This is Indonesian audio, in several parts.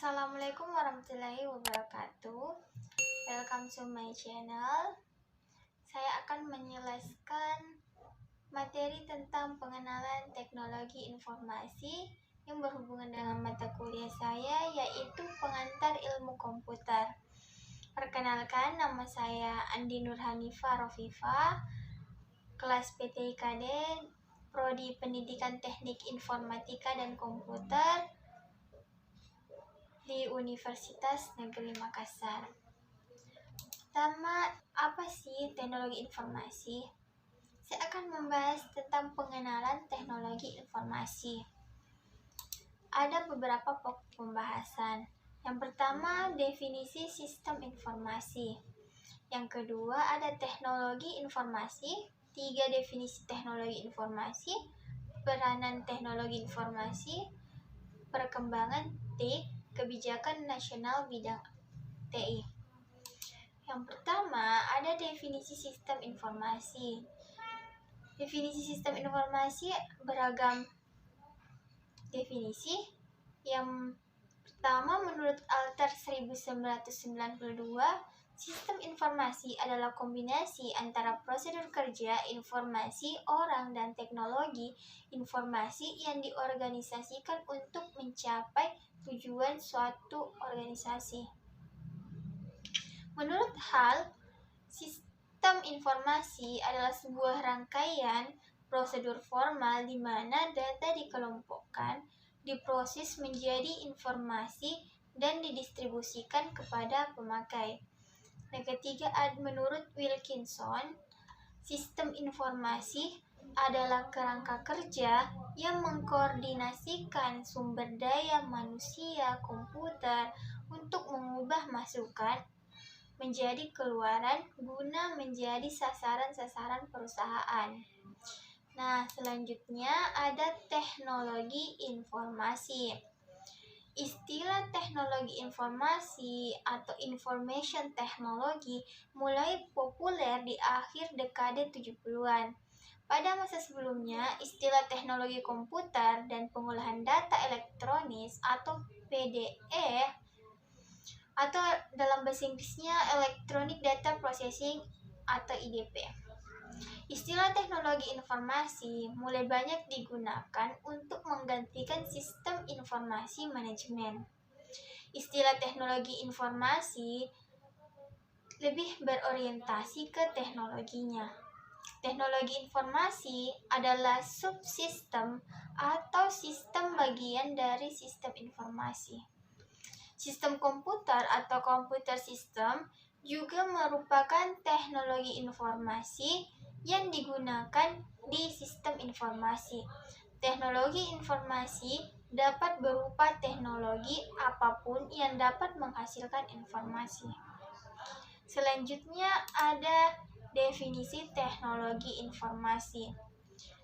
Assalamualaikum warahmatullahi wabarakatuh. Welcome to my channel. Saya akan menjelaskan materi tentang pengenalan teknologi informasi yang berhubungan dengan mata kuliah saya, yaitu pengantar ilmu komputer. Perkenalkan, nama saya Andi Nurhanifah Rofifa, kelas PTIKD, Prodi Pendidikan Teknik Informatika dan Komputer di Universitas Negeri Makassar. Pertama, apa sih teknologi informasi? Saya akan membahas tentang pengenalan teknologi informasi. Ada beberapa pokok pembahasan. Yang pertama, definisi sistem informasi. Yang kedua, ada teknologi informasi. 3, definisi teknologi informasi, peranan teknologi informasi, perkembangan kebijakan nasional bidang TI. Yang pertama, ada definisi sistem informasi. Definisi sistem informasi beragam definisi. Yang pertama, menurut Alter 1992, sistem informasi adalah kombinasi antara prosedur kerja, informasi, orang, dan teknologi informasi yang diorganisasikan untuk mencapai tujuan suatu organisasi. Menurut Hall, sistem informasi adalah sebuah rangkaian prosedur formal di mana data dikelompokkan, diproses menjadi informasi, dan didistribusikan kepada pemakai. Yang ketiga, menurut Wilkinson, sistem informasi adalah kerangka kerja yang mengkoordinasikan sumber daya manusia komputer untuk mengubah masukan menjadi keluaran guna menjadi sasaran-sasaran perusahaan. Nah, selanjutnya ada teknologi informasi. Istilah teknologi informasi atau information technology mulai populer di akhir dekade 70-an. Pada masa sebelumnya, istilah teknologi komputer dan pengolahan data elektronis atau PDE atau dalam bahasa Inggrisnya Electronic Data Processing atau IDP. Istilah teknologi informasi mulai banyak digunakan untuk menggantikan sistem informasi manajemen. Istilah teknologi informasi lebih berorientasi ke teknologinya. Teknologi informasi adalah subsistem atau sistem bagian dari sistem informasi. Sistem komputer atau computer system juga merupakan teknologi informasi yang digunakan di sistem informasi. Teknologi informasi dapat berupa teknologi apapun yang dapat menghasilkan informasi. Selanjutnya ada definisi teknologi informasi.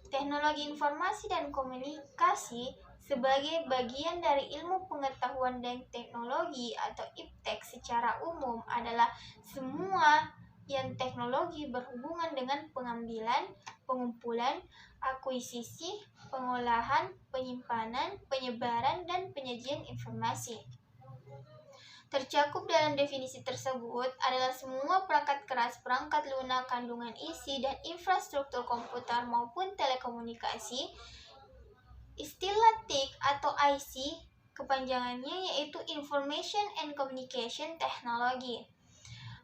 Teknologi informasi dan komunikasi sebagai bagian dari ilmu pengetahuan dan teknologi atau IPTEK secara umum adalah semua yang teknologi berhubungan dengan pengambilan, pengumpulan, akuisisi, pengolahan, penyimpanan, penyebaran, dan penyajian informasi. Tercakup dalam definisi tersebut adalah semua perangkat keras, perangkat lunak, kandungan isi, dan infrastruktur komputer maupun telekomunikasi. Istilah TIC atau IC kepanjangannya yaitu Information and Communication Technology.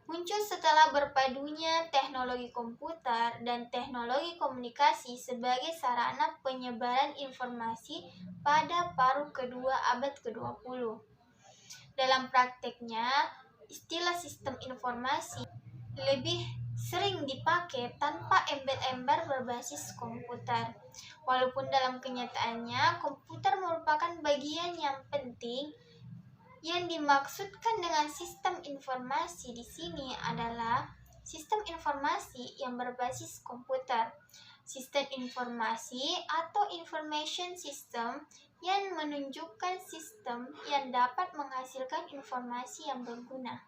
Muncul setelah berpadunya teknologi komputer dan teknologi komunikasi sebagai sarana penyebaran informasi pada paruh kedua abad ke-20. Dalam prakteknya, istilah sistem informasi lebih sering dipakai tanpa embel-embel berbasis komputer. Walaupun dalam kenyataannya, komputer merupakan bagian yang penting. Yang dimaksudkan dengan sistem informasi di sini adalah sistem informasi yang berbasis komputer. Sistem informasi atau information system yang menunjukkan sistem yang dapat menghasilkan informasi yang berguna.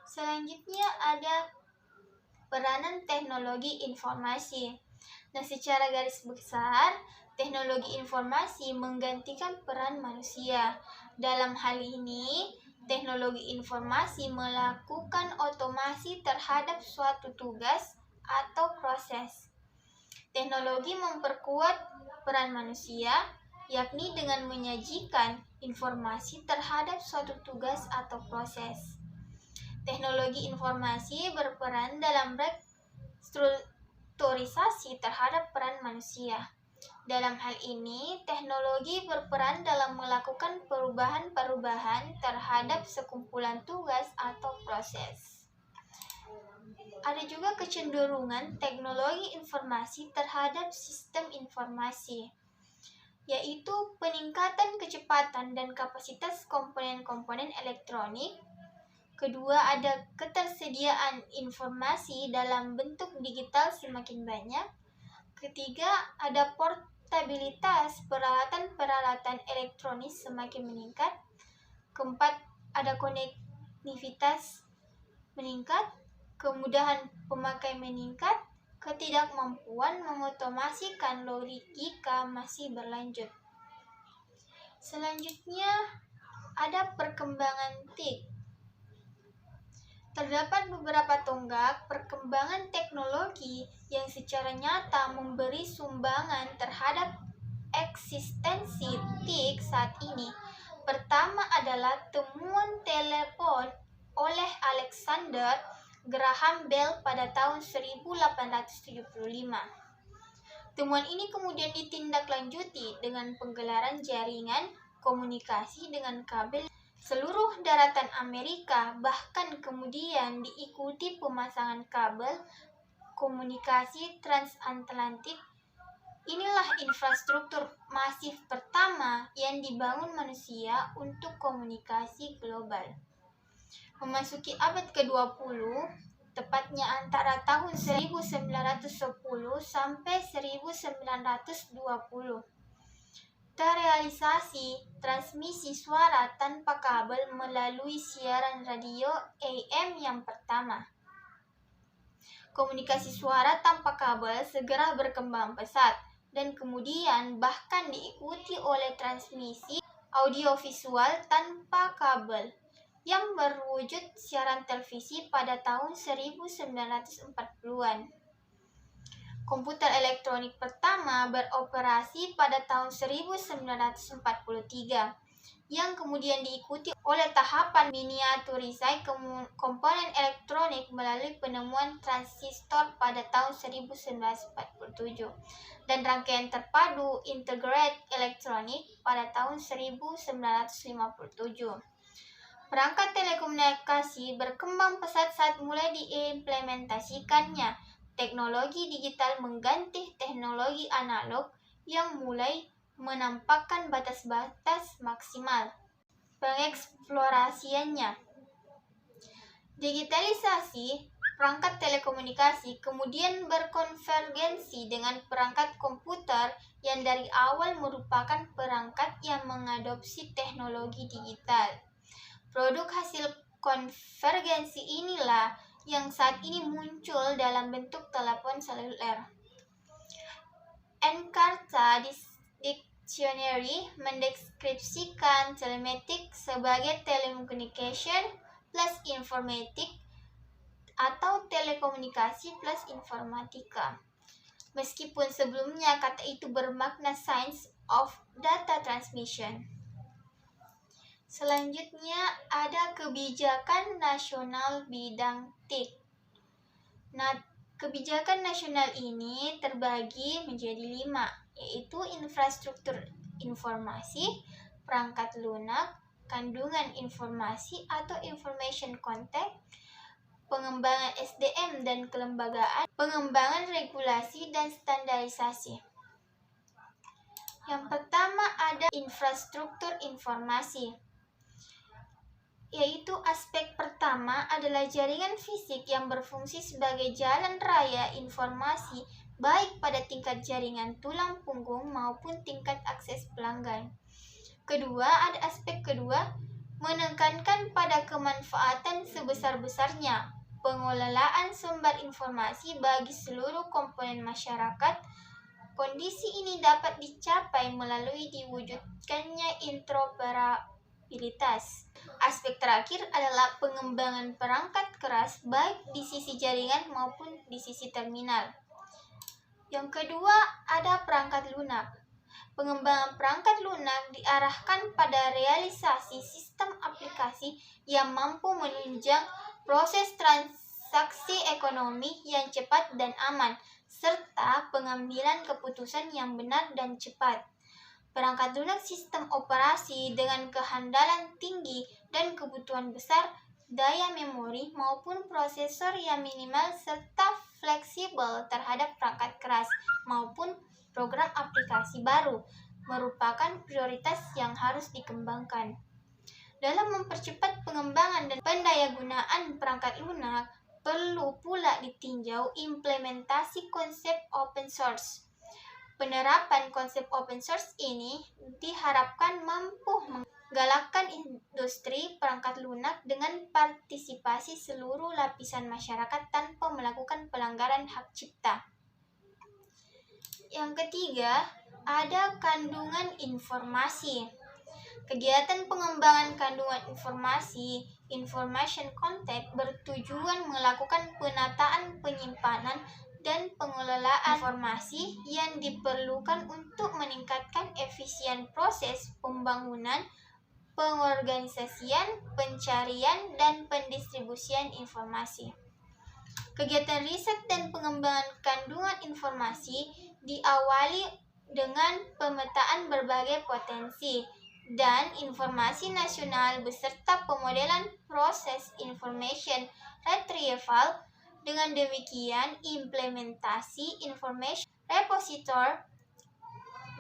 Selanjutnya ada peranan teknologi informasi. Nah, secara garis besar, Teknologi informasi menggantikan peran manusia. Dalam hal ini, teknologi informasi melakukan otomasi terhadap suatu tugas atau proses. Teknologi memperkuat peran manusia, yakni dengan menyajikan informasi terhadap suatu tugas atau proses. Teknologi informasi berperan dalam restrukturisasi terhadap peran manusia. Dalam hal ini, teknologi berperan dalam melakukan perubahan-perubahan terhadap sekumpulan tugas atau proses. Ada juga kecenderungan teknologi informasi terhadap sistem informasi, yaitu peningkatan kecepatan dan kapasitas komponen-komponen elektronik. Kedua, ada ketersediaan informasi dalam bentuk digital semakin banyak. Ketiga, ada portabilitas peralatan-peralatan elektronik semakin meningkat. Keempat, ada konektivitas meningkat. Kemudahan pemakai meningkat. Ketidakmampuan mengotomasikan logika masih berlanjut. Selanjutnya, ada perkembangan TIK. Terdapat beberapa tonggak perkembangan teknologi yang secara nyata memberi sumbangan terhadap eksistensi TIK saat ini. Pertama adalah temuan telepon oleh Alexander Graham Bell pada tahun 1875. Temuan ini kemudian ditindaklanjuti dengan penggelaran jaringan komunikasi dengan kabel seluruh daratan Amerika, bahkan kemudian diikuti pemasangan kabel komunikasi transatlantik. Inilah infrastruktur masif pertama yang dibangun manusia untuk komunikasi global. Memasuki abad ke-20, tepatnya antara tahun 1910 sampai 1920, terrealisasi transmisi suara tanpa kabel melalui siaran radio AM yang pertama. Komunikasi suara tanpa kabel segera berkembang pesat dan kemudian bahkan diikuti oleh transmisi audiovisual tanpa kabel yang berwujud siaran televisi pada tahun 1940-an. Komputer elektronik pertama beroperasi pada tahun 1943, yang kemudian diikuti oleh tahapan miniaturisasi komponen elektronik melalui penemuan transistor pada tahun 1947 dan rangkaian terpadu integrated elektronik pada tahun 1957. Perangkat telekomunikasi berkembang pesat saat mulai diimplementasikannya. Teknologi digital mengganti teknologi analog yang mulai menampakkan batas-batas maksimal pengeksplorasiannya. Digitalisasi perangkat telekomunikasi kemudian berkonvergensi dengan perangkat komputer yang dari awal merupakan perangkat yang mengadopsi teknologi digital. Produk hasil konvergensi inilah yang saat ini muncul dalam bentuk telepon seluler. Encarta Dictionary mendeskripsikan telematik sebagai telecommunication plus informatik atau telekomunikasi plus informatika. Meskipun sebelumnya kata itu bermakna science of data transmission. Selanjutnya ada kebijakan nasional bidang TIK. Nah, kebijakan nasional ini terbagi menjadi 5, yaitu infrastruktur informasi, perangkat lunak, kandungan informasi atau information content, pengembangan SDM dan kelembagaan, pengembangan regulasi dan standarisasi. Yang pertama ada infrastruktur informasi, yaitu aspek pertama adalah jaringan fisik yang berfungsi sebagai jalan raya informasi baik pada tingkat jaringan tulang punggung maupun tingkat akses pelanggan. Kedua, ada aspek kedua, menekankan pada kemanfaatan sebesar-besarnya pengelolaan sumber informasi bagi seluruh komponen masyarakat Kondisi ini dapat dicapai melalui diwujudkannya interoperabilitas. Aspek terakhir adalah pengembangan perangkat keras baik di sisi jaringan maupun di sisi terminal. Yang kedua, ada perangkat lunak. Pengembangan perangkat lunak diarahkan pada realisasi sistem aplikasi yang mampu menunjang proses transaksi ekonomi yang cepat dan aman, serta pengambilan keputusan yang benar dan cepat. Perangkat lunak sistem operasi dengan kehandalan tinggi dan kebutuhan besar daya memori maupun prosesor yang minimal serta fleksibel terhadap perangkat keras maupun program aplikasi baru merupakan prioritas yang harus dikembangkan. Dalam mempercepat pengembangan dan pendayagunaan perangkat lunak, perlu pula ditinjau implementasi konsep open source. Penerapan konsep open source ini diharapkan mampu menggalakkan industri perangkat lunak dengan partisipasi seluruh lapisan masyarakat tanpa melakukan pelanggaran hak cipta. Yang ketiga, ada kandungan informasi. Kegiatan pengembangan kandungan informasi, information content, bertujuan melakukan penataan penyimpanan dan pengelolaan informasi yang diperlukan untuk meningkatkan efisien proses pembangunan, pengorganisasian, pencarian, dan pendistribusian informasi. Kegiatan riset dan pengembangan kandungan informasi diawali dengan pemetaan berbagai potensi dan informasi nasional beserta pemodelan proses information retrieval. Dengan demikian, implementasi information repository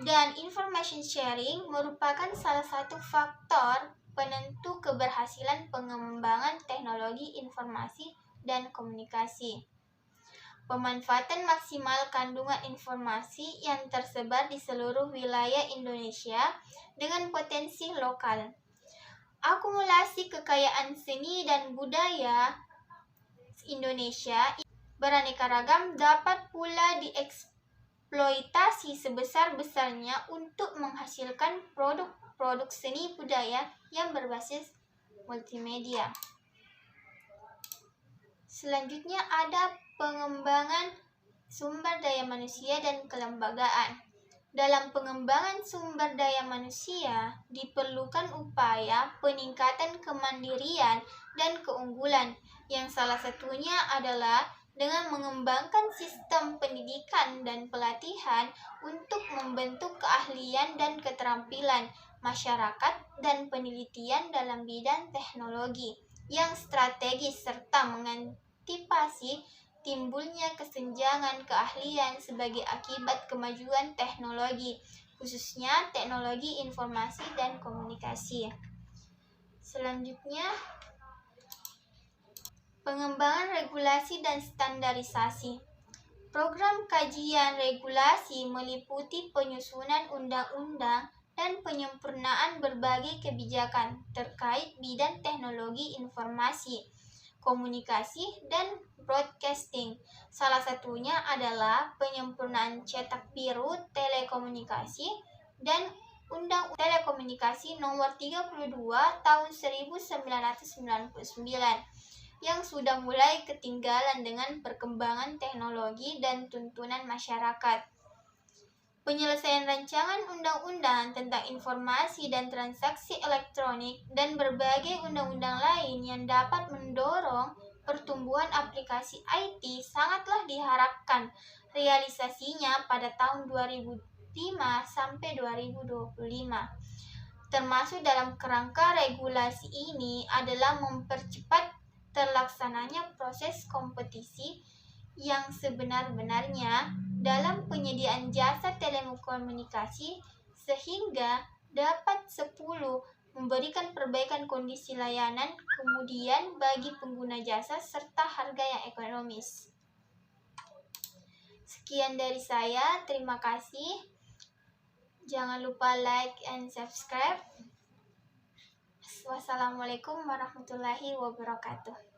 dan information sharing merupakan salah satu faktor penentu keberhasilan pengembangan teknologi informasi dan komunikasi. Pemanfaatan maksimal kandungan informasi yang tersebar di seluruh wilayah Indonesia dengan potensi lokal. Akumulasi kekayaan seni dan budaya Indonesia beraneka ragam dapat pula dieksploitasi sebesar-besarnya untuk menghasilkan produk-produk seni budaya yang berbasis multimedia. Selanjutnya ada pengembangan sumber daya manusia dan kelembagaan. Dalam pengembangan sumber daya manusia, diperlukan upaya peningkatan kemandirian dan keunggulan, yang salah satunya adalah dengan mengembangkan sistem pendidikan dan pelatihan untuk membentuk keahlian dan keterampilan masyarakat dan penelitian dalam bidang teknologi yang strategis serta mengantisipasi timbulnya kesenjangan keahlian sebagai akibat kemajuan teknologi, khususnya teknologi informasi dan komunikasi. Selanjutnya, pengembangan regulasi dan standarisasi. Program kajian regulasi meliputi penyusunan undang-undang dan penyempurnaan berbagai kebijakan terkait bidang teknologi informasi, komunikasi, dan broadcasting. Salah satunya adalah penyempurnaan cetak biru telekomunikasi dan Undang Telekomunikasi Nomor 32 Tahun 1999 yang sudah mulai ketinggalan dengan perkembangan teknologi dan tuntunan masyarakat. Penyelesaian rancangan undang-undang tentang informasi dan transaksi elektronik dan berbagai undang-undang lain yang dapat mendorong pertumbuhan aplikasi IT sangatlah diharapkan realisasinya pada tahun 2005 sampai 2025. Termasuk dalam kerangka regulasi ini adalah mempercepat terlaksananya proses kompetisi yang sebenar-benarnya dalam penyediaan jasa telekomunikasi sehingga dapat 10 memberikan perbaikan kondisi layanan kemudian bagi pengguna jasa serta harga yang ekonomis. Sekian dari saya, terima kasih. Jangan lupa like and subscribe. Wassalamualaikum warahmatullahi wabarakatuh.